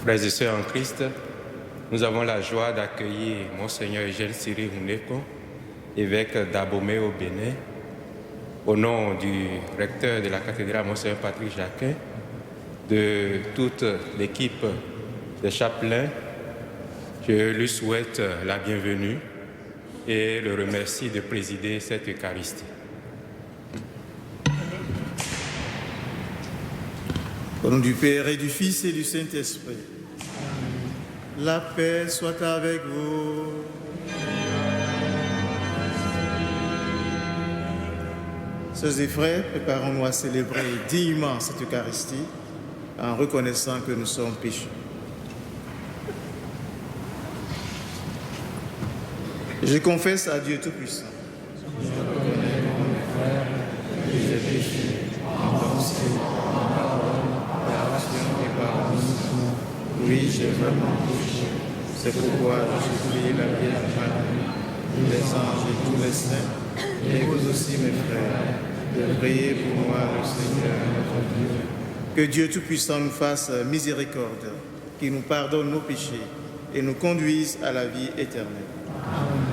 Frères et sœurs en Christ, nous avons la joie d'accueillir Monseigneur Eugène Cyril Huneko, évêque d'Abomey au Bénin, au nom du recteur de la cathédrale Monseigneur Patrick Jacquin, de toute l'équipe des chapelains. Je lui souhaite la bienvenue et le remercie de présider cette Eucharistie. Au nom du Père et du Fils et du Saint-Esprit, la paix soit avec vous. Sœurs et frères, préparons-nous à célébrer dignement cette Eucharistie en reconnaissant que nous sommes pécheurs. Je confesse à Dieu Tout-Puissant. Je reconnais, mon frère, que j'ai péché en pensée, en parole, par action et par omission. Oui, j'ai vraiment péché. C'est pourquoi je prie la Vierge Marie, tous les anges et tous les saints, et vous aussi, mes frères, de prier pour moi, le Seigneur, notre Dieu. Que Dieu Tout-Puissant nous fasse miséricorde, qu'il nous pardonne nos péchés et nous conduise à la vie éternelle. Amen.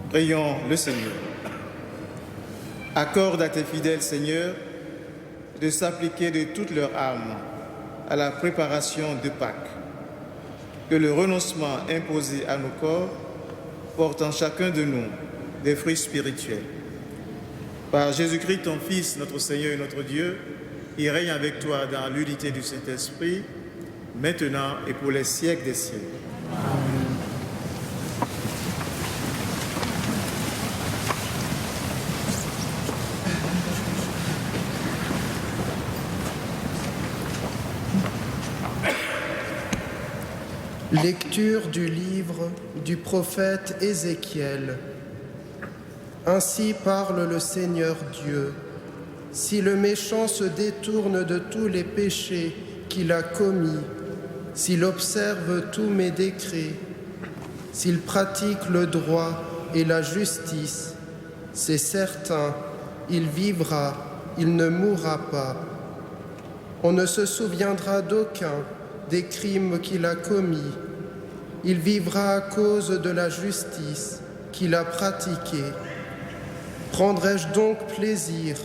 Prions le Seigneur. Accorde à tes fidèles, Seigneur, de s'appliquer de toute leur âme à la préparation de Pâques. Que le renoncement imposé à nos corps porte en chacun de nous des fruits spirituels. Par Jésus-Christ, ton Fils, notre Seigneur et notre Dieu, qui règne avec toi dans l'unité du Saint-Esprit, maintenant et pour les siècles des siècles. Amen. Lecture du livre du prophète Ézéchiel. Ainsi parle le Seigneur Dieu. Si le méchant se détourne de tous les péchés qu'il a commis, s'il observe tous mes décrets, s'il pratique le droit et la justice, c'est certain, il vivra, il ne mourra pas. On ne se souviendra d'aucun des crimes qu'il a commis. Il vivra à cause de la justice qu'il a pratiquée. Prendrai-je donc plaisir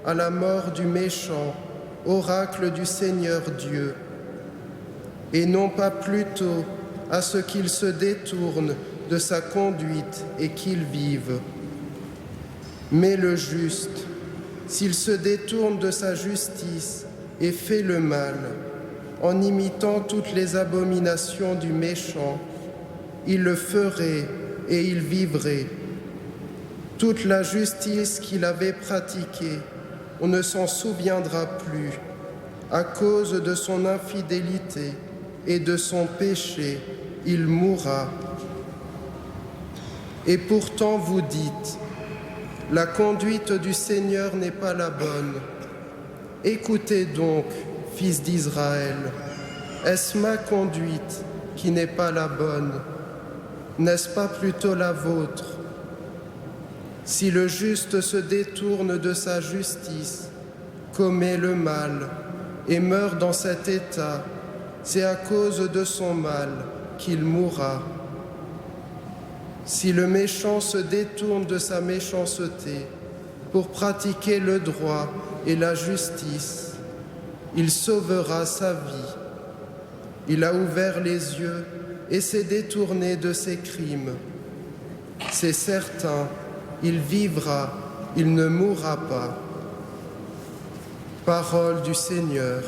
à la mort du méchant, oracle du Seigneur Dieu, et non pas plutôt à ce qu'il se détourne de sa conduite et qu'il vive. Mais le juste, s'il se détourne de sa justice et fait le mal, en imitant toutes les abominations du méchant, il le ferait et il vivrait. Toute la justice qu'il avait pratiquée, on ne s'en souviendra plus, à cause de son infidélité et de son péché, il mourra. Et pourtant vous dites, la conduite du Seigneur n'est pas la bonne. Écoutez donc, fils d'Israël, est-ce ma conduite qui n'est pas la bonne? N'est-ce pas plutôt la vôtre? Si le juste se détourne de sa justice, commet le mal et meurt dans cet état, c'est à cause de son mal qu'il mourra. Si le méchant se détourne de sa méchanceté pour pratiquer le droit et la justice, il sauvera sa vie. Il a ouvert les yeux et s'est détourné de ses crimes. C'est certain, il vivra, il ne mourra pas. Parole du Seigneur.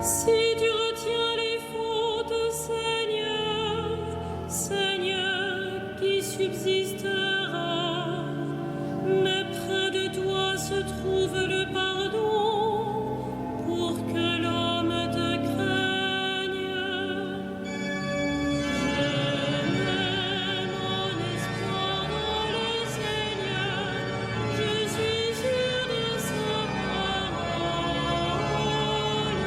Si tu retiens les fautes, Seigneur, Seigneur, qui subsistera? Mais près de toi se trouve le pardon pour que l'homme te craigne. Je mets mon espoir dans le Seigneur, je suis sûr de sa parole.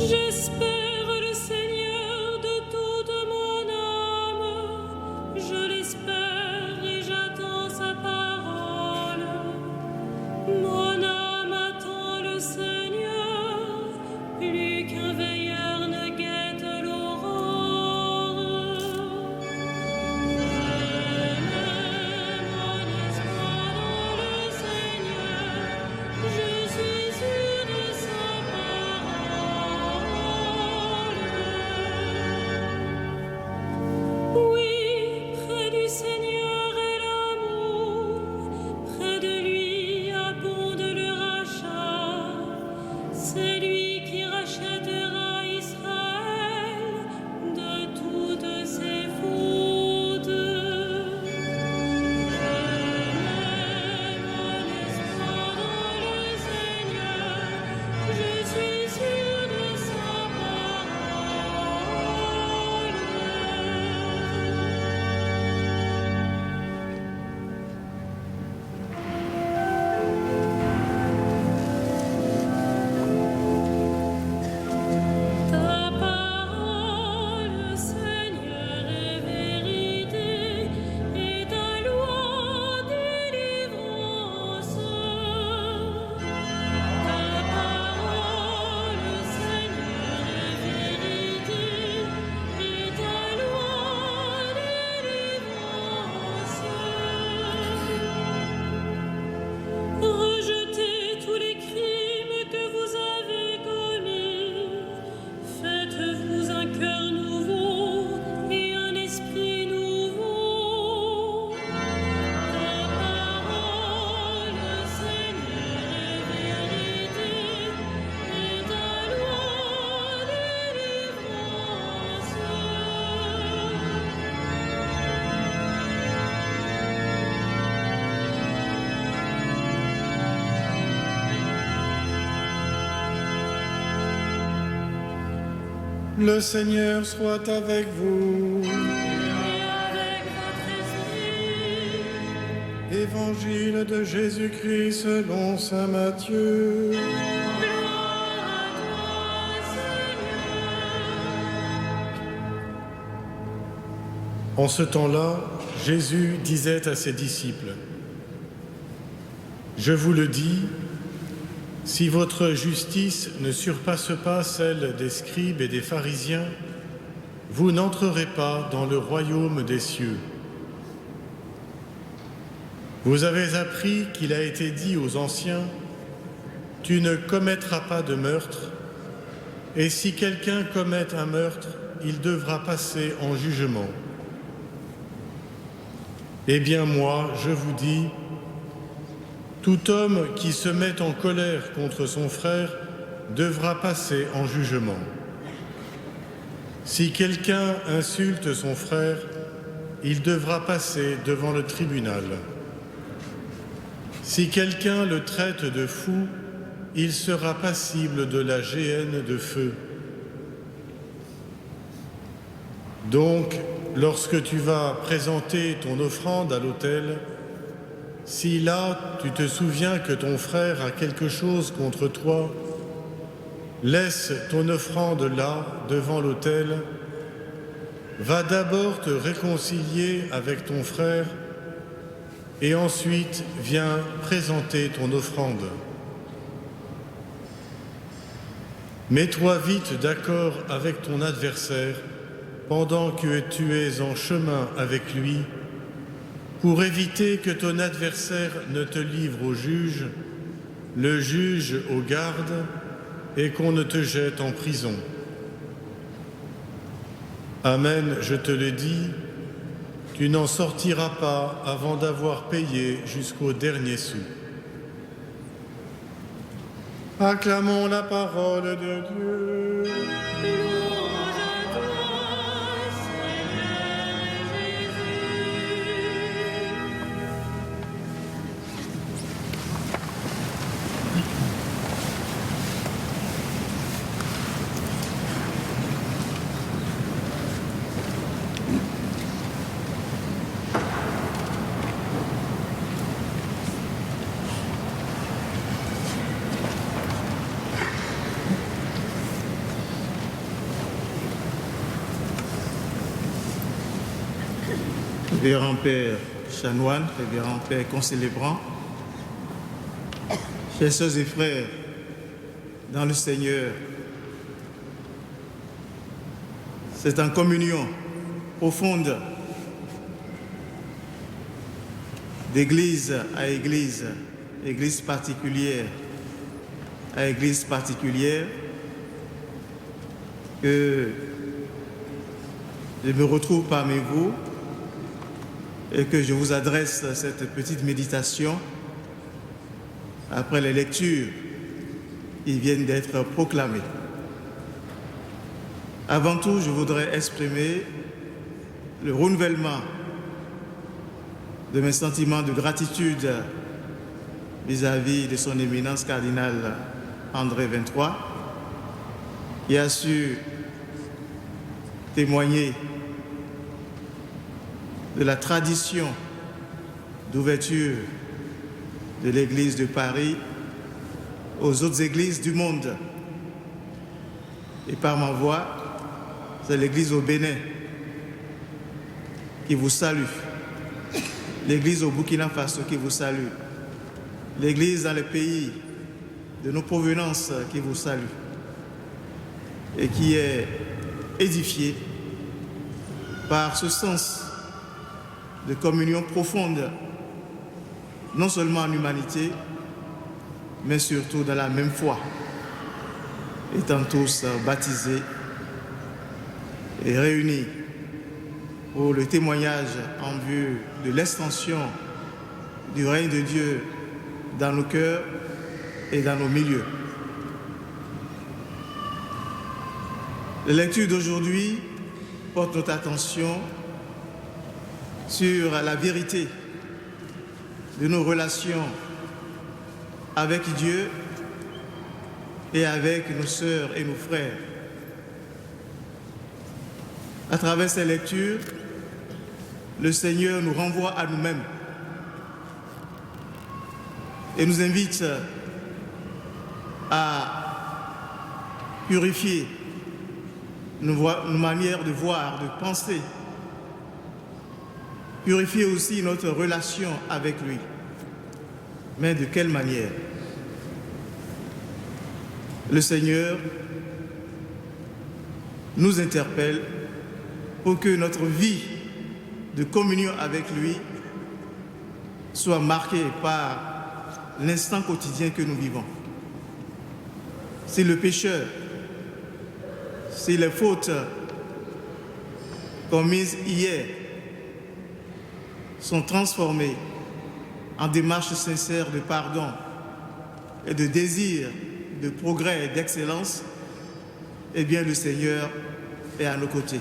J'espère le Seigneur de toute mon âme, je l'espère et j'attends sa parole. Mon âme attend le Seigneur, plus qu'un veilleur ne guette l'aurore. Je mets mon espoir dans le Seigneur, je suis sûr de sa parole. Oui, près du Seigneur est l'amour, près de lui abonde le rachat. C'est lui qui rachètera Israël de toutes ses fautes. Je mets mon espoir dans le Seigneur, je suis sûr de sa parole. Ta parole, Seigneur, est vérité et ta loi délivrance. Ta parole, Seigneur, est vérité et ta loi délivrance. Rejetez tous les crimes que vous avez commis. Faites-vous un cœur nouveau et un esprit nouveau. Ta parole, Seigneur, est vérité et ta loi délivrance. Le Seigneur soit avec vous. Et avec votre esprit. Évangile de Jésus-Christ selon saint Matthieu. Gloire à toi, Seigneur. En ce temps-là, Jésus disait à ses disciples : « Je vous le dis, si votre justice ne surpasse pas celle des scribes et des pharisiens, vous n'entrerez pas dans le royaume des cieux. Vous avez appris qu'il a été dit aux anciens : tu ne commettras pas de meurtre, et si quelqu'un commet un meurtre, il devra passer en jugement. Eh bien moi, je vous dis, tout homme qui se met en colère contre son frère devra passer en jugement. Si quelqu'un insulte son frère, il devra passer devant le tribunal. Si quelqu'un le traite de fou, il sera passible de la géhenne de feu. Donc, lorsque tu vas présenter ton offrande à l'autel, si là tu te souviens que ton frère a quelque chose contre toi, laisse ton offrande là, devant l'autel, va d'abord te réconcilier avec ton frère et ensuite viens présenter ton offrande. Mets-toi vite d'accord avec ton adversaire pendant que tu es en chemin avec lui, pour éviter que ton adversaire ne te livre au juge, le juge aux gardes, et qu'on ne te jette en prison. Amen, je te le dis, tu n'en sortiras pas avant d'avoir payé jusqu'au dernier sou. Acclamons la parole de Dieu. Louange à toi, Seigneur Jésus. Révérend Père Chanoine, Révérend Père concélébrant, chers sœurs et frères dans le Seigneur, c'est en communion profonde d'église à église, église particulière à église particulière, que je me retrouve parmi vous et que je vous adresse cette petite méditation après les lectures qui viennent d'être proclamées. Avant tout, je voudrais exprimer le renouvellement de mes sentiments de gratitude vis-à-vis de son éminence cardinal André XXIII, qui a su témoigner de la tradition d'ouverture de l'Église de Paris aux autres églises du monde. Et par ma voix, c'est l'Église au Bénin qui vous salue, l'Église au Burkina Faso qui vous salue, l'Église dans les pays de nos provenances qui vous salue et qui est édifiée par ce sens de communion profonde, non seulement en humanité, mais surtout dans la même foi, étant tous baptisés et réunis pour le témoignage en vue de l'extension du règne de Dieu dans nos cœurs et dans nos milieux. La lecture d'aujourd'hui porte notre attention sur la vérité de nos relations avec Dieu et avec nos sœurs et nos frères. À travers ces lectures, le Seigneur nous renvoie à nous-mêmes et nous invite à purifier nos manières de voir, de penser, purifier aussi notre relation avec lui. Mais de quelle manière? Le Seigneur nous interpelle pour que notre vie de communion avec lui soit marquée par l'instant quotidien que nous vivons. Si le pécheur, si les fautes commises hier sont transformées en démarche sincère de pardon et de désir de progrès et d'excellence, eh bien le Seigneur est à nos côtés.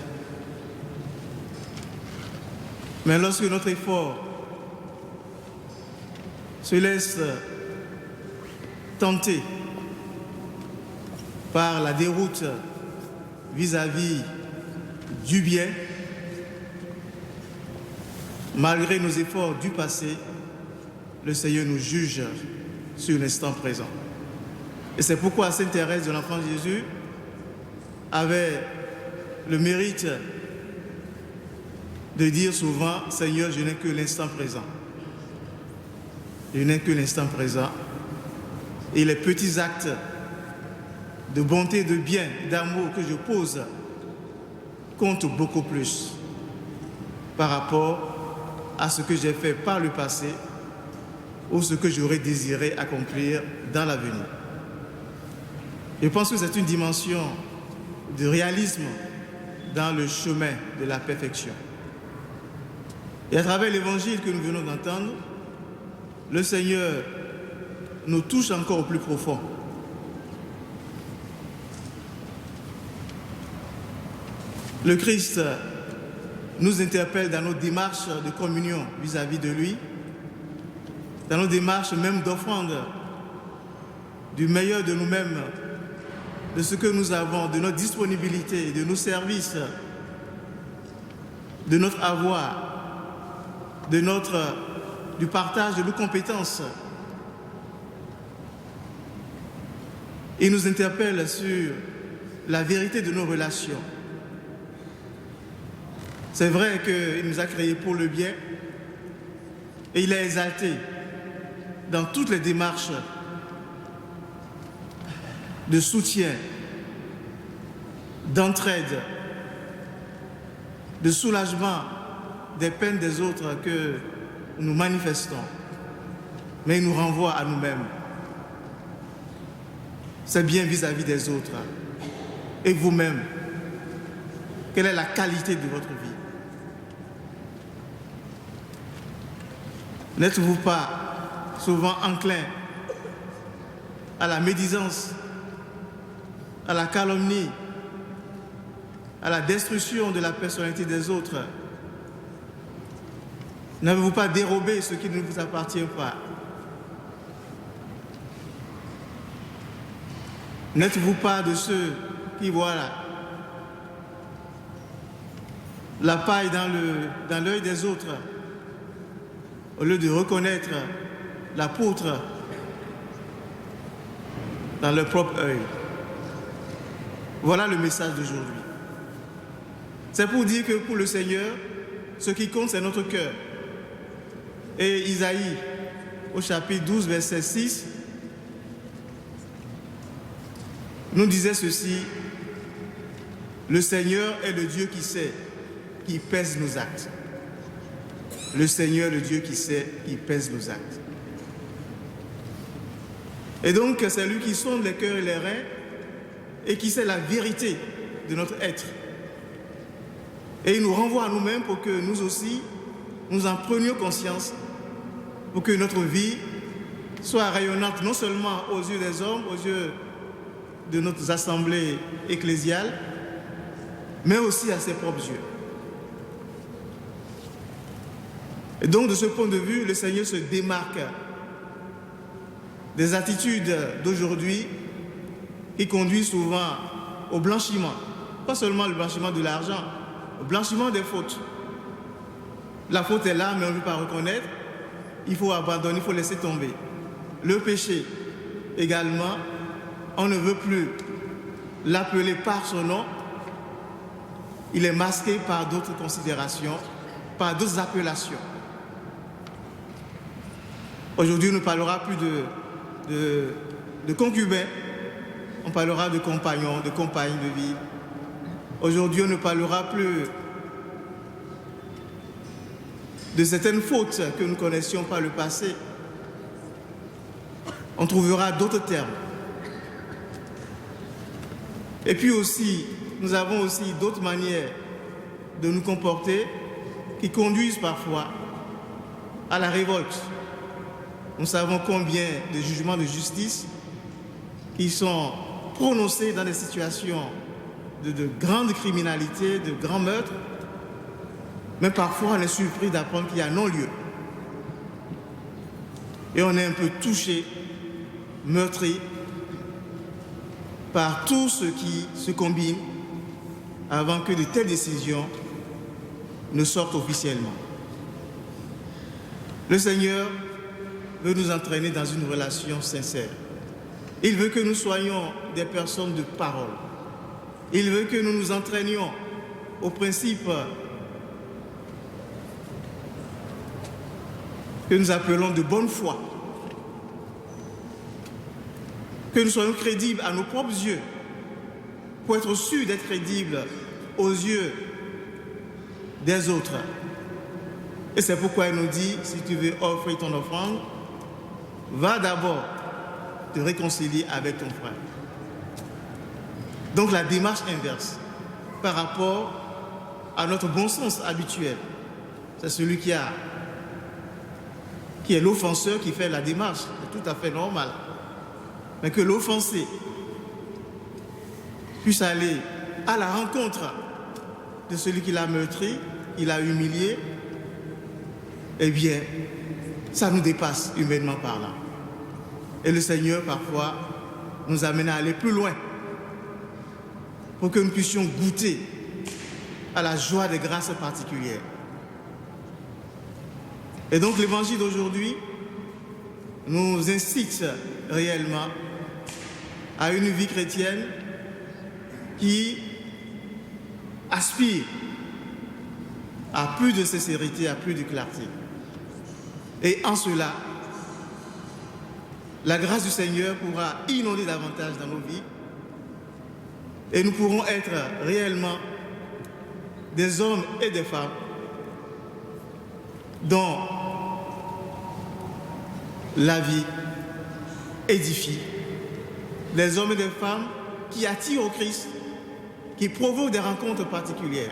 Mais lorsque notre effort se laisse tenter par la déroute vis-à-vis du bien, malgré nos efforts du passé, le Seigneur nous juge sur l'instant présent. Et c'est pourquoi Sainte Thérèse de l'Enfant Jésus avait le mérite de dire souvent: Seigneur, je n'ai que l'instant présent. Je n'ai que l'instant présent. Et les petits actes de bonté, de bien, d'amour que je pose comptent beaucoup plus par rapport à ce que j'ai fait par le passé ou ce que j'aurais désiré accomplir dans l'avenir. Je pense que c'est une dimension de réalisme dans le chemin de la perfection. Et à travers l'évangile que nous venons d'entendre, le Seigneur nous touche encore au plus profond Le Christ nous interpelle dans nos démarches de communion vis-à-vis de lui, dans nos démarches même d'offrande du meilleur de nous-mêmes, de ce que nous avons, de notre disponibilité, de nos services, de notre avoir, du partage de nos compétences. Il nous interpelle sur la vérité de nos relations. C'est vrai qu'il nous a créés pour le bien et il est exalté dans toutes les démarches de soutien, d'entraide, de soulagement des peines des autres que nous manifestons. Mais il nous renvoie à nous-mêmes. C'est bien vis-à-vis des autres. Et vous-même, quelle est la qualité de votre vie? N'êtes-vous pas souvent enclin à la médisance, à la calomnie, à la destruction de la personnalité des autres? N'avez-vous pas dérobé ce qui ne vous appartient pas? N'êtes-vous pas de ceux qui voient la paille dans l'œil des autres au lieu de reconnaître la poutre dans leur propre œil? Voilà le message d'aujourd'hui. C'est pour dire que pour le Seigneur, ce qui compte, c'est notre cœur. Et Isaïe, au chapitre 12, verset 6, nous disait ceci: le Seigneur est le Dieu qui sait, qui pèse nos actes. Le Seigneur, le Dieu qui sait, qui pèse nos actes. Et donc, c'est lui qui sonde les cœurs et les reins et qui sait la vérité de notre être. Et il nous renvoie à nous-mêmes pour que nous aussi, nous en prenions conscience, pour que notre vie soit rayonnante non seulement aux yeux des hommes, aux yeux de notre assemblée ecclésiale, mais aussi à ses propres yeux. Et donc, de ce point de vue, le Seigneur se démarque des attitudes d'aujourd'hui qui conduisent souvent au blanchiment. Pas seulement le blanchiment de l'argent, au blanchiment des fautes. La faute est là, mais on ne veut pas reconnaître. Il faut abandonner, il faut laisser tomber. Le péché, également, on ne veut plus l'appeler par son nom. Il est masqué par d'autres considérations, par d'autres appellations. Aujourd'hui, on ne parlera plus de concubins, on parlera de compagnons, de compagnes de vie. Aujourd'hui, on ne parlera plus de certaines fautes que nous connaissions par le passé. On trouvera d'autres termes. Et puis aussi, nous avons aussi d'autres manières de nous comporter qui conduisent parfois à la révolte. Nous savons combien de jugements de justice qui sont prononcés dans des situations de grande criminalité, de grands meurtres, mais parfois on est surpris d'apprendre qu'il y a non-lieu. Et on est un peu touché, meurtri par tout ce qui se combine avant que de telles décisions ne sortent officiellement. Le Seigneur veut nous entraîner dans une relation sincère. Il veut que nous soyons des personnes de parole. Il veut que nous nous entraînions au principe que nous appelons de bonne foi. Que nous soyons crédibles à nos propres yeux, pour être sûrs d'être crédibles aux yeux des autres. Et c'est pourquoi il nous dit, si tu veux offrir ton offrande, va d'abord te réconcilier avec ton frère. Donc la démarche inverse par rapport à notre bon sens habituel. C'est celui qui est l'offenseur qui fait la démarche. C'est tout à fait normal. Mais que l'offensé puisse aller à la rencontre de celui qui l'a meurtri, il a humilié, eh bien, ça nous dépasse humainement parlant. Et le Seigneur, parfois, nous amène à aller plus loin pour que nous puissions goûter à la joie des grâces particulières. Et donc, l'évangile d'aujourd'hui nous incite réellement à une vie chrétienne qui aspire à plus de sincérité, à plus de clarté. Et en cela, la grâce du Seigneur pourra inonder davantage dans nos vies et nous pourrons être réellement des hommes et des femmes dont la vie édifie, des hommes et des femmes qui attirent au Christ, qui provoquent des rencontres particulières.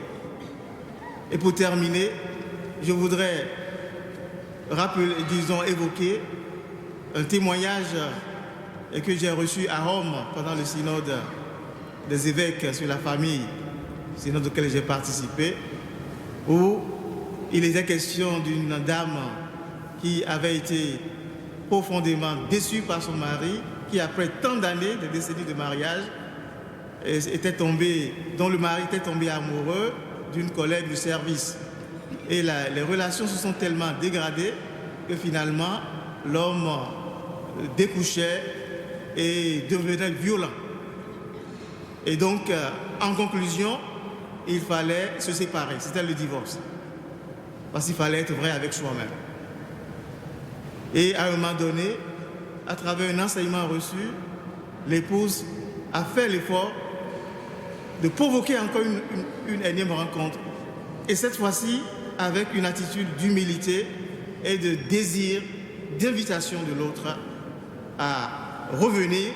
Et pour terminer, je voudrais évoquer un témoignage que j'ai reçu à Rome pendant le synode des évêques sur la famille, synode auquel j'ai participé, où il était question d'une dame qui avait été profondément déçue par son mari, qui après tant d'années, de décennies de mariage, dont le mari était tombé amoureux d'une collègue du service. Et les relations se sont tellement dégradées que finalement, l'homme découchait et devenait violent. Et donc, en conclusion, il fallait se séparer. C'était le divorce. Parce qu'il fallait être vrai avec soi-même. Et à un moment donné, à travers un enseignement reçu, l'épouse a fait l'effort de provoquer encore une énième rencontre. Et cette fois-ci, avec une attitude d'humilité et de désir, d'invitation de l'autre à revenir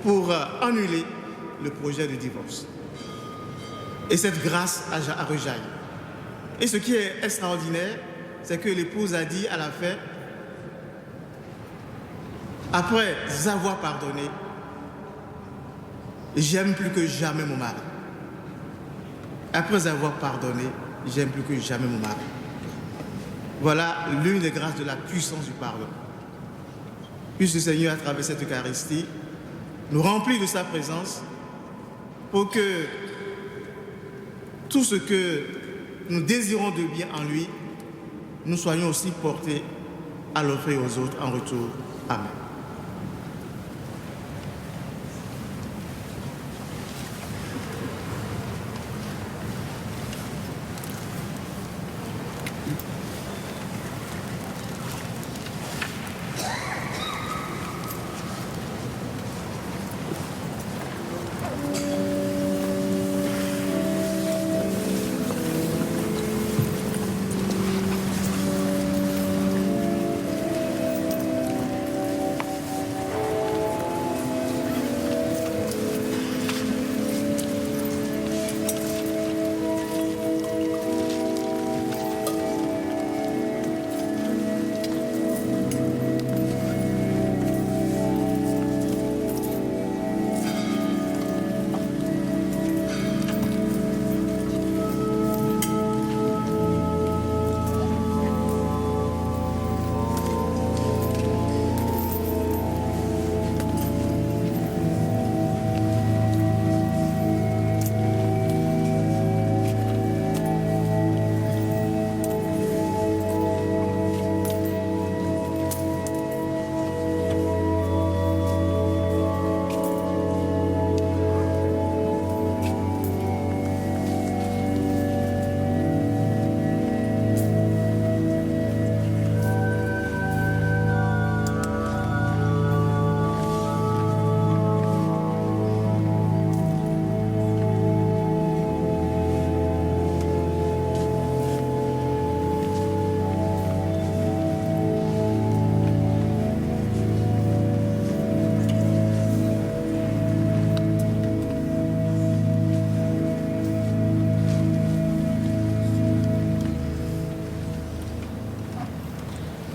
pour annuler le projet de divorce. Et cette grâce a rejailli. Et ce qui est extraordinaire, c'est que l'épouse a dit à la fin, après avoir pardonné, j'aime plus que jamais mon mari. Après avoir pardonné, j'aime plus que jamais mon mari. Voilà l'une des grâces de la puissance du pardon. Puisse le Seigneur, à travers cette Eucharistie, nous remplir de sa présence pour que tout ce que nous désirons de bien en lui, nous soyons aussi portés à l'offrir aux autres en retour. Amen.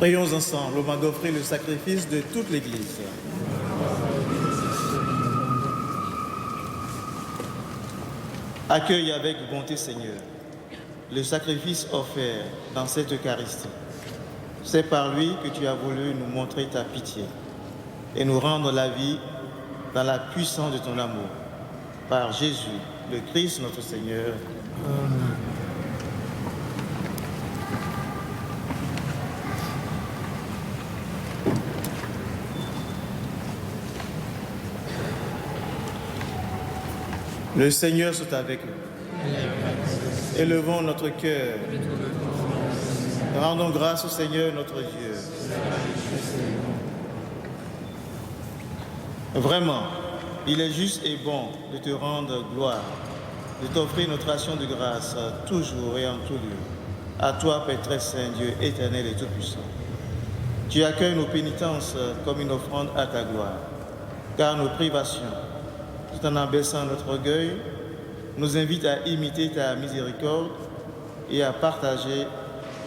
Prions ensemble au moment d'offrir le sacrifice de toute l'Église. Accueille avec bonté, Seigneur, le sacrifice offert dans cette Eucharistie. C'est par lui que tu as voulu nous montrer ta pitié et nous rendre la vie dans la puissance de ton amour. Par Jésus, le Christ notre Seigneur. Amen. Le Seigneur soit avec nous. Élevons notre cœur. Rendons grâce au Seigneur notre Dieu. Vraiment, il est juste et bon de te rendre gloire, de t'offrir notre action de grâce toujours et en tout lieu. À toi, Père très saint, Dieu éternel et tout-puissant. Tu accueilles nos pénitences comme une offrande à ta gloire, car nos privations, tout en abaissant notre orgueil, nous invitent à imiter ta miséricorde et à partager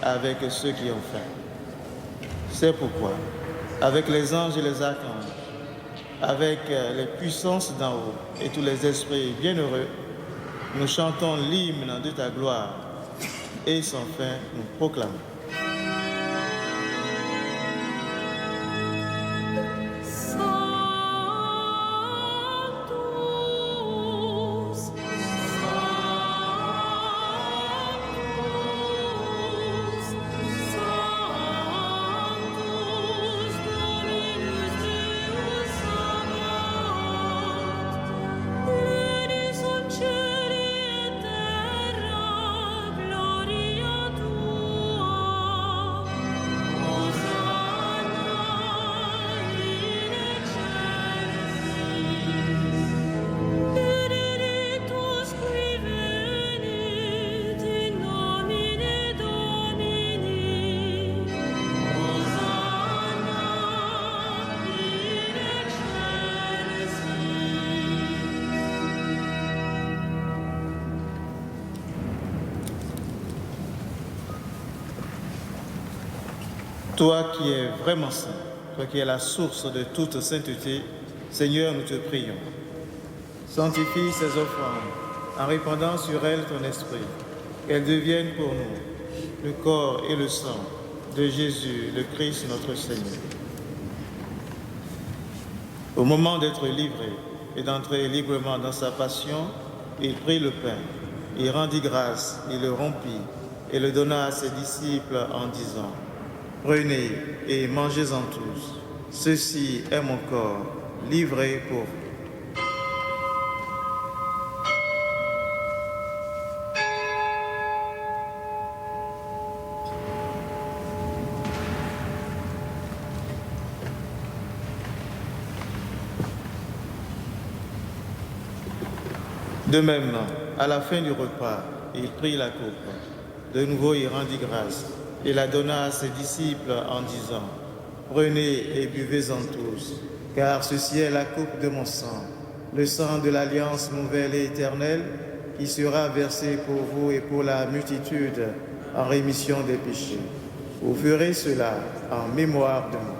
avec ceux qui ont faim. C'est pourquoi, avec les anges et les archanges, avec les puissances d'en haut et tous les esprits bienheureux, nous chantons l'hymne de ta gloire et sans fin nous proclamons. Toi qui es vraiment saint, toi qui es la source de toute sainteté, Seigneur, nous te prions. Sanctifie ces offrandes en répandant sur elles ton esprit, qu'elles deviennent pour nous le corps et le sang de Jésus, le Christ notre Seigneur. Au moment d'être livré et d'entrer librement dans sa passion, il prit le pain, il rendit grâce, il le rompit et le donna à ses disciples en disant: prenez et mangez-en tous. Ceci est mon corps, livré pour vous. De même, à la fin du repas, il prit la coupe. De nouveau, il rendit grâce et la donna à ses disciples en disant: prenez et buvez-en tous, car ceci est la coupe de mon sang, le sang de l'alliance nouvelle et éternelle, qui sera versé pour vous et pour la multitude en rémission des péchés. Vous ferez cela en mémoire de moi.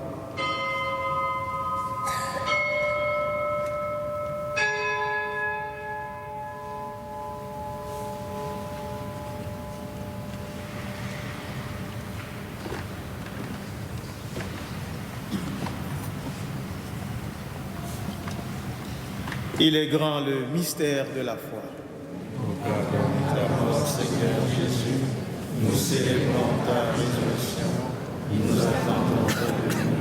Il est grand le mystère de la foi. Proclamons ta mort, Seigneur Jésus. Nous célébrons ta résurrection. Nous attendons ta venue.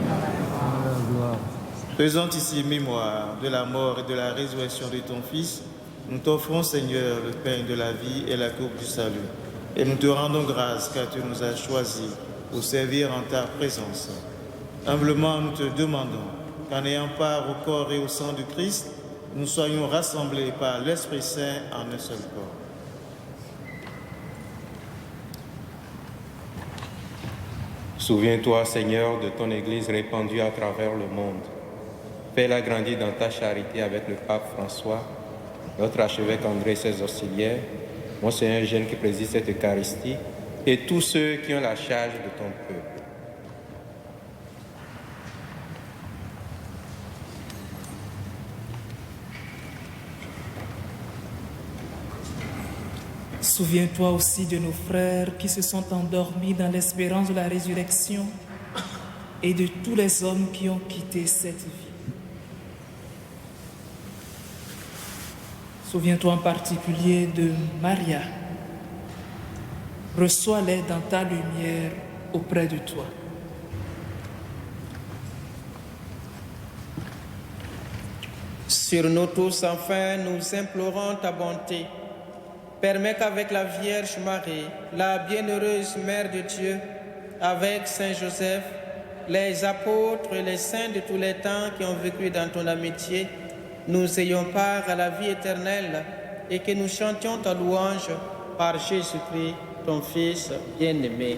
Faisant ici mémoire de la mort et de la résurrection de ton Fils, nous t'offrons, Seigneur, le pain de la vie et la coupe du salut. Et nous te rendons grâce car tu nous as choisis pour servir en ta présence. Humblement, nous te demandons qu'en ayant part au corps et au sang du Christ, nous soyons rassemblés par l'Esprit Saint en un seul corps. Souviens-toi, Seigneur, de ton Église répandue à travers le monde. Fais-la grandir dans ta charité avec le pape François, notre archevêque André et ses auxiliaires, Monseigneur Eugène qui préside cette Eucharistie, et tous ceux qui ont la charge de ton peuple. Souviens-toi aussi de nos frères qui se sont endormis dans l'espérance de la résurrection et de tous les hommes qui ont quitté cette vie. Souviens-toi en particulier de Maria. Reçois-les dans ta lumière auprès de toi. Sur nous tous, enfin, nous implorons ta bonté. Permets qu'avec la Vierge Marie, la bienheureuse Mère de Dieu, avec Saint Joseph, les apôtres et les saints de tous les temps qui ont vécu dans ton amitié, nous ayons part à la vie éternelle et que nous chantions ta louange par Jésus-Christ, ton Fils bien-aimé.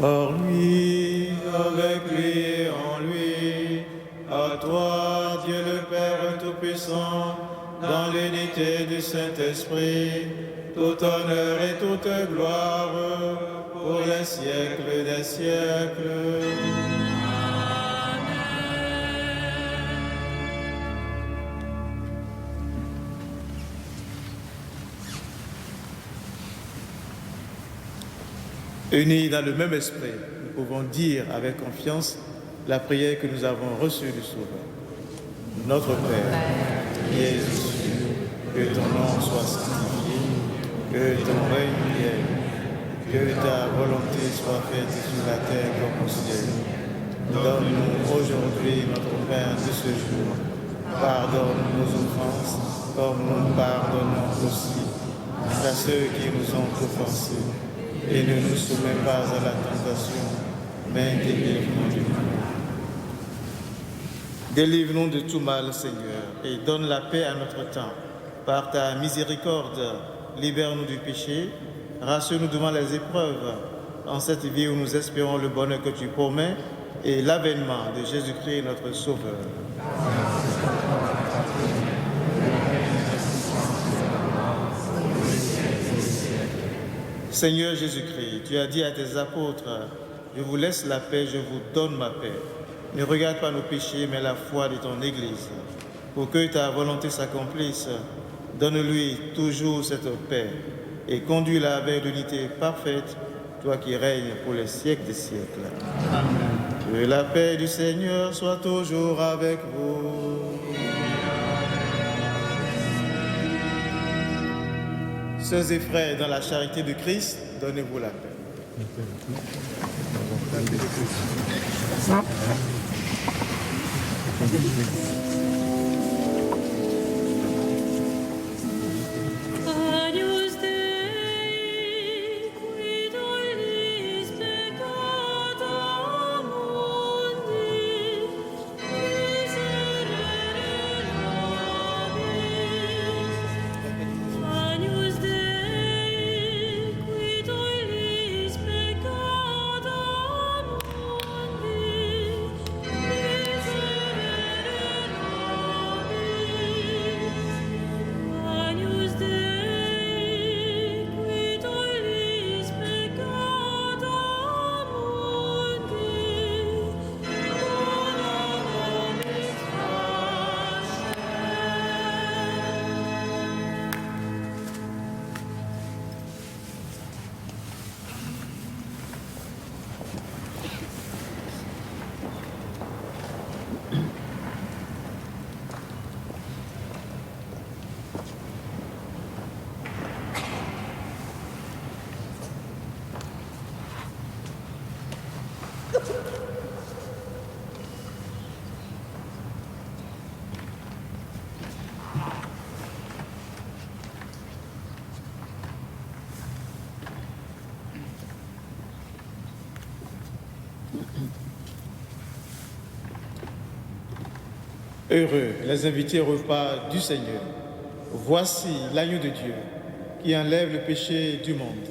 Par lui, avec lui et en lui, à toi, Dieu le Père Tout-Puissant, dans l'unité du Saint-Esprit, tout honneur et toute gloire pour les siècles des siècles. Unis dans le même esprit, nous pouvons dire avec confiance la prière que nous avons reçue du Sauveur. Notre Père, qui es aux cieux, que ton nom soit sanctifié, que ton règne vienne, que ta volonté soit faite sur la terre comme au ciel. Donne-nous aujourd'hui notre pain de ce jour. Pardonne nos offenses, comme nous pardonnons aussi à ceux qui nous ont offensés. Et ne nous soumets pas à la tentation, mais délivre-nous du mal. Délivre-nous de tout mal, Seigneur, et donne la paix à notre temps. Par ta miséricorde, libère-nous du péché, rassure-nous devant les épreuves, en cette vie où nous espérons le bonheur que tu promets et l'avènement de Jésus-Christ, notre Sauveur. Seigneur Jésus-Christ, tu as dit à tes apôtres, je vous laisse la paix, je vous donne ma paix. Ne regarde pas nos péchés, mais la foi de ton Église. Pour que ta volonté s'accomplisse, donne-lui toujours cette paix et conduis-la avec l'unité parfaite, toi qui règnes pour les siècles des siècles. Amen. Que la paix du Seigneur soit toujours avec vous. Sœurs et frères, dans la charité de Christ, donnez-vous la paix. Agnus Dei, qui tollis peccata mundi, miserere nobis. Agnus Dei, qui tollis peccata mundi, miserere nobis. Agnus Dei, qui tollis peccata mundi, dona nobis pace. Heureux les invités au repas du Seigneur. Voici l'agneau de Dieu qui enlève le péché du monde.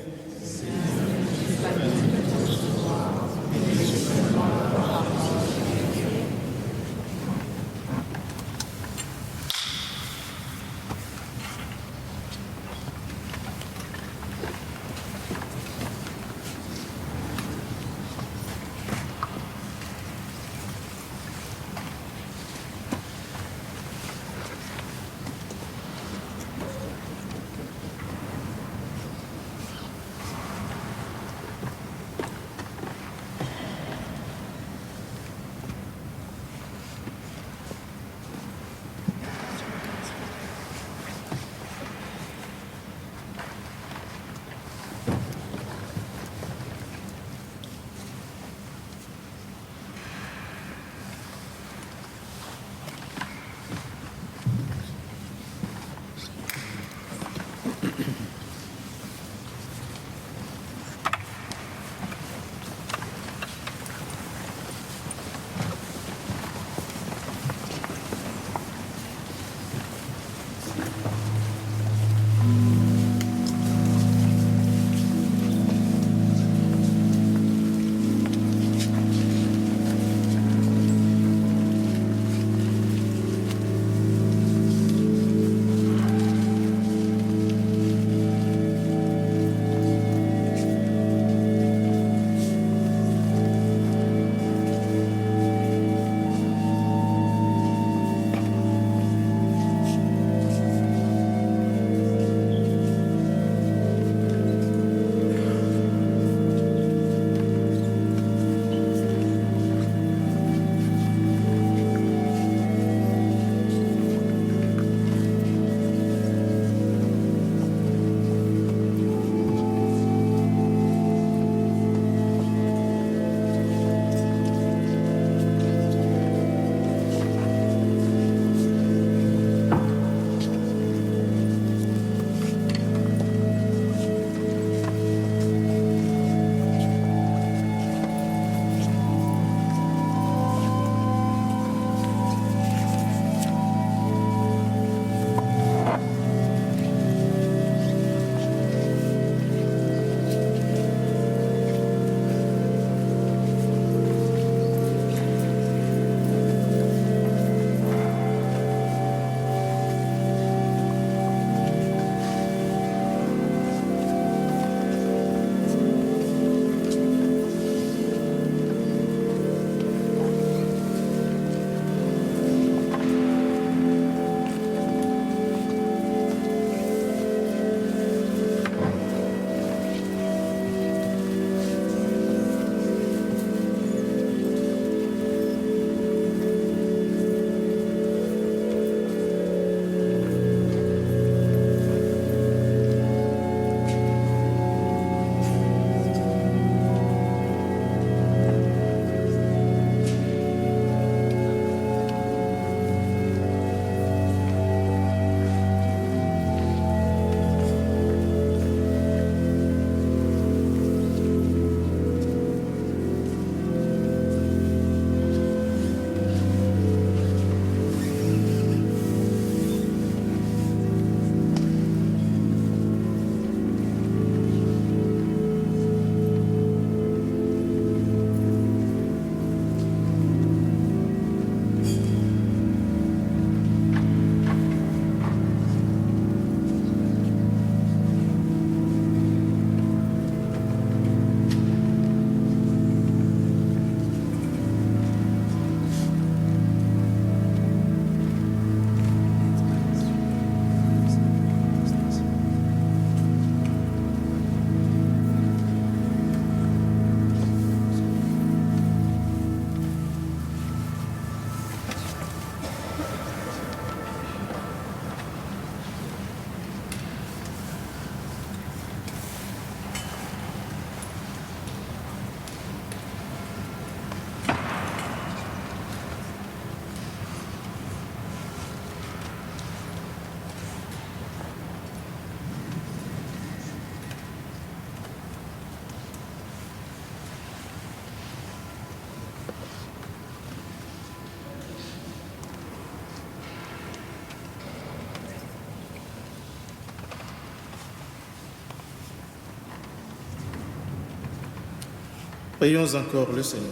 Prions encore le Seigneur.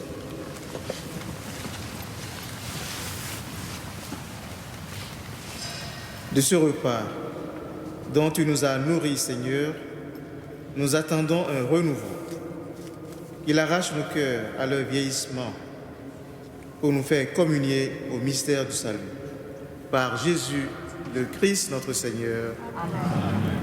De ce repas dont tu nous as nourris, Seigneur, nous attendons un renouveau. Il arrache nos cœurs à leur vieillissement pour nous faire communier au mystère du salut. Par Jésus, le Christ, notre Seigneur. Amen.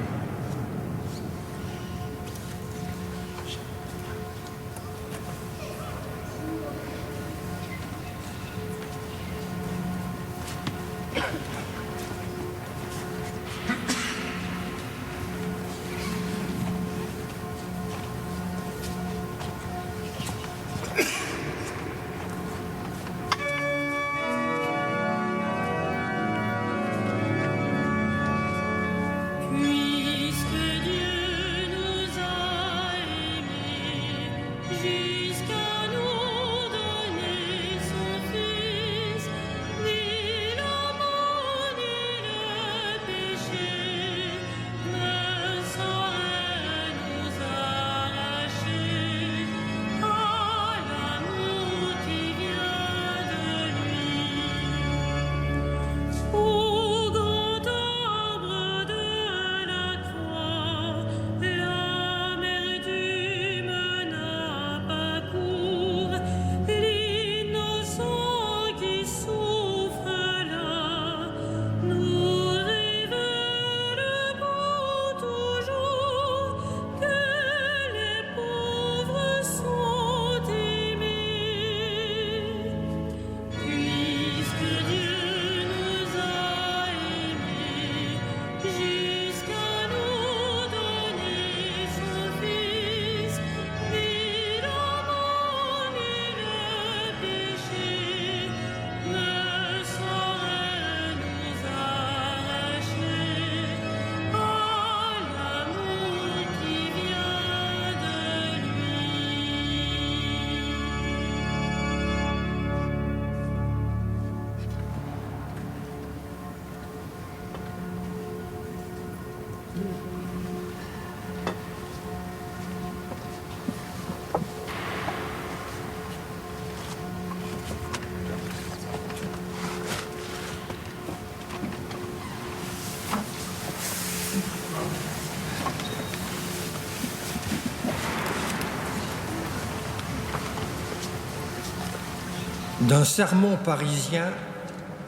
D'un sermon parisien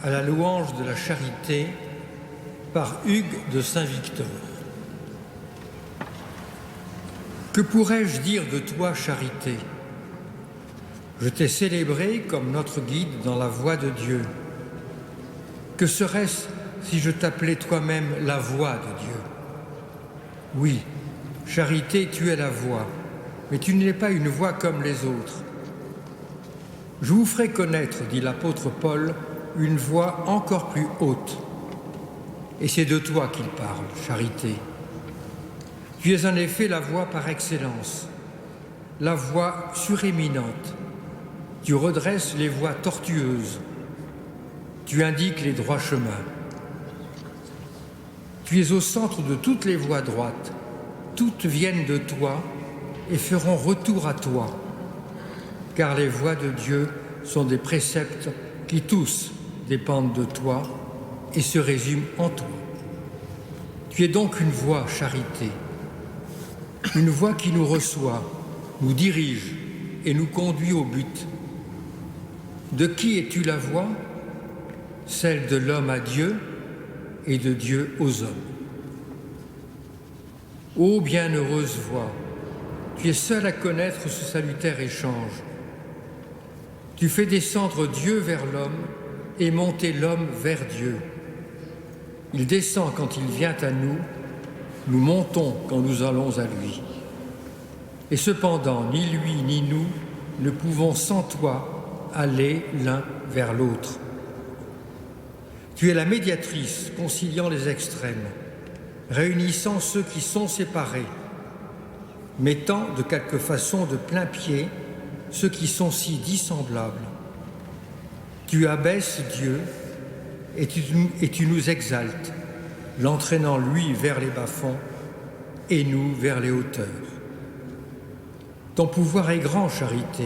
à la louange de la charité par Hugues de Saint-Victor. Que pourrais-je dire de toi, charité? Je t'ai célébré comme notre guide dans la voie de Dieu. Que serait-ce si je t'appelais toi-même la voix de Dieu? Oui, charité, tu es la voix, mais tu n'es pas une voix comme les autres. Je vous ferai connaître, dit l'apôtre Paul, une voix encore plus haute. Et c'est de toi qu'il parle, charité. Tu es en effet la voix par excellence, la voix suréminente. Tu redresses les voies tortueuses. Tu indiques les droits chemins. Tu es au centre de toutes les voies droites. Toutes viennent de toi et feront retour à toi. Car les voies de Dieu sont des préceptes qui tous dépendent de toi et se résument en toi. Tu es donc une voix, charité, une voix qui nous reçoit, nous dirige et nous conduit au but. De qui es-tu la voix? Celle de l'homme à Dieu et de Dieu aux hommes. Ô bienheureuse voix, tu es seule à connaître ce salutaire échange. Tu fais descendre Dieu vers l'homme et monter l'homme vers Dieu. Il descend quand il vient à nous, nous montons quand nous allons à lui. Et cependant, ni lui ni nous ne pouvons sans toi aller l'un vers l'autre. Tu es la médiatrice conciliant les extrêmes, réunissant ceux qui sont séparés, mettant de quelque façon de plein pied ceux qui sont si dissemblables. Tu abaisses Dieu et tu nous exaltes, l'entraînant lui vers les bas-fonds et nous vers les hauteurs. Ton pouvoir est grand, charité.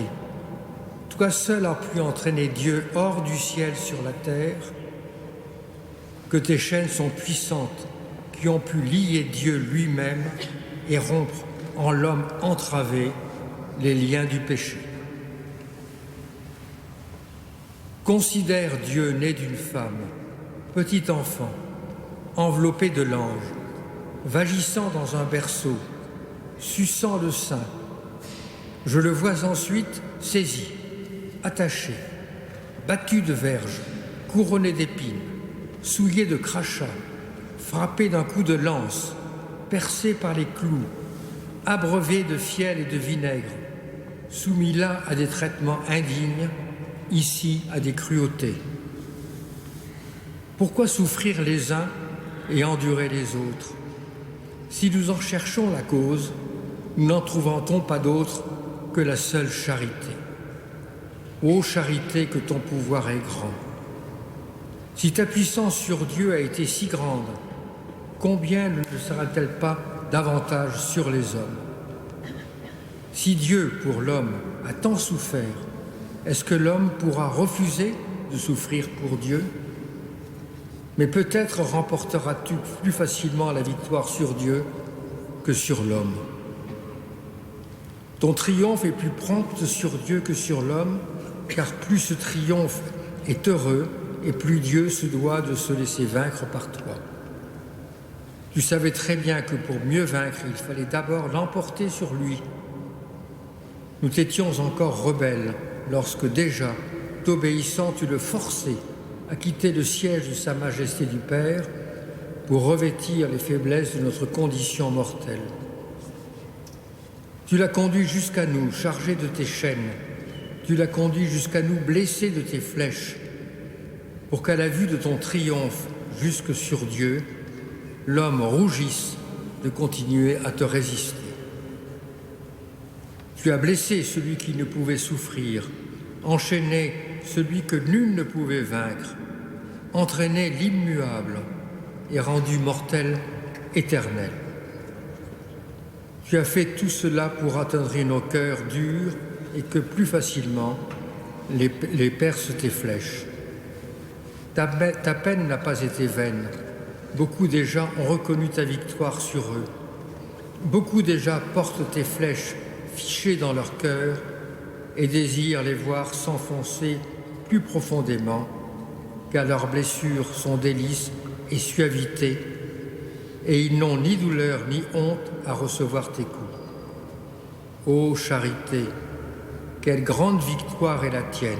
Toi seul as pu entraîner Dieu hors du ciel sur la terre, que tes chaînes sont puissantes, qui ont pu lier Dieu lui-même et rompre en l'homme entravé les liens du péché. Considère Dieu né d'une femme, petit enfant, enveloppé de l'ange, vagissant dans un berceau, suçant le sein. Je le vois ensuite saisi, attaché, battu de verges, couronné d'épines, souillé de crachats, frappé d'un coup de lance, percé par les clous, abreuvé de fiel et de vinaigre, soumis là à des traitements indignes, ici à des cruautés. Pourquoi souffrir les uns et endurer les autres? Si nous en cherchons la cause, nous n'en trouvons-on pas d'autre que la seule charité? Ô charité, que ton pouvoir est grand. Si ta puissance sur Dieu a été si grande, combien ne le sera-t-elle pas davantage sur les hommes? Si Dieu, pour l'homme, a tant souffert, est-ce que l'homme pourra refuser de souffrir pour Dieu? Mais peut-être remporteras-tu plus facilement la victoire sur Dieu que sur l'homme. Ton triomphe est plus prompt sur Dieu que sur l'homme, car plus ce triomphe est heureux et plus Dieu se doit de se laisser vaincre par toi. Tu savais très bien que pour mieux vaincre, il fallait d'abord l'emporter sur lui. Nous t'étions encore rebelles lorsque déjà, t'obéissant, tu le forçais à quitter le siège de Sa Majesté du Père pour revêtir les faiblesses de notre condition mortelle. Tu l'as conduit jusqu'à nous, chargé de tes chaînes. Tu l'as conduit jusqu'à nous, blessé de tes flèches, pour qu'à la vue de ton triomphe jusque sur Dieu, l'homme rougisse de continuer à te résister. Tu as blessé celui qui ne pouvait souffrir, enchaîné celui que nul ne pouvait vaincre, entraîné l'immuable et rendu mortel éternel. Tu as fait tout cela pour attendrir nos cœurs durs et que plus facilement les percent tes flèches. Ta peine n'a pas été vaine. Beaucoup déjà ont reconnu ta victoire sur eux. Beaucoup déjà portent tes flèches fichées dans leur cœur et désirent les voir s'enfoncer plus profondément, car leurs blessures sont délices et suavité, et ils n'ont ni douleur ni honte à recevoir tes coups. Ô charité, quelle grande victoire est la tienne!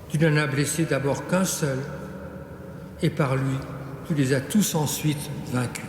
Tu n'en as blessé d'abord qu'un seul, et par lui, tu les as tous ensuite vaincus.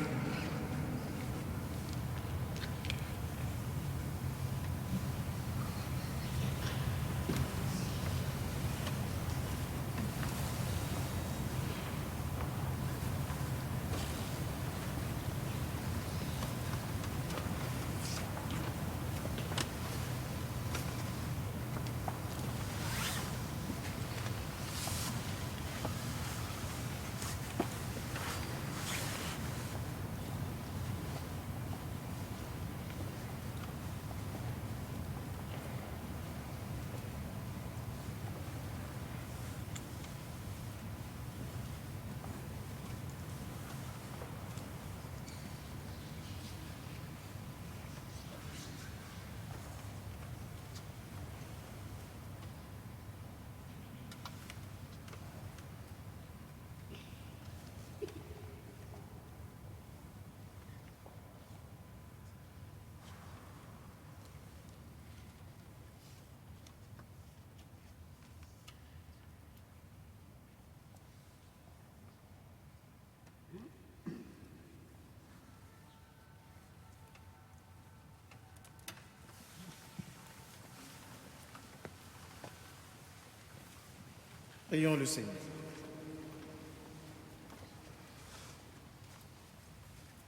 Prions le Seigneur.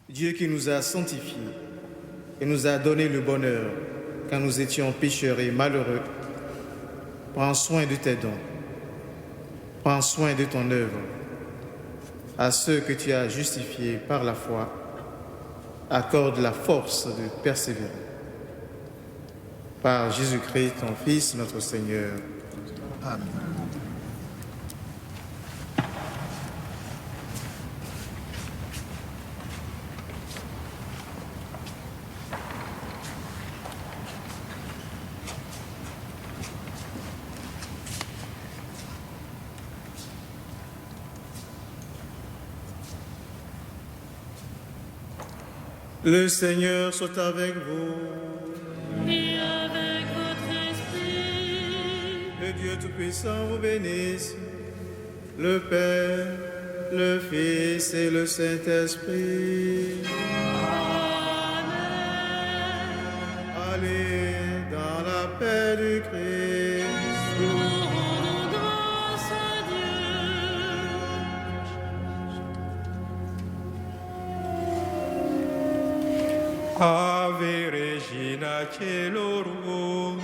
Dieu qui nous a sanctifiés et nous a donné le bonheur quand nous étions pécheurs et malheureux, prends soin de tes dons, prends soin de ton œuvre. À ceux que tu as justifiés par la foi, accorde la force de persévérer. Par Jésus-Christ, ton Fils, notre Seigneur. Amen. Le Seigneur soit avec vous. Et avec votre esprit. Le Dieu Tout-Puissant vous bénisse, le Père, le Fils et le Saint-Esprit. Amen. Allez dans la paix du Christ. Nous rendons grâce à Dieu. Ave Regina Caelorum,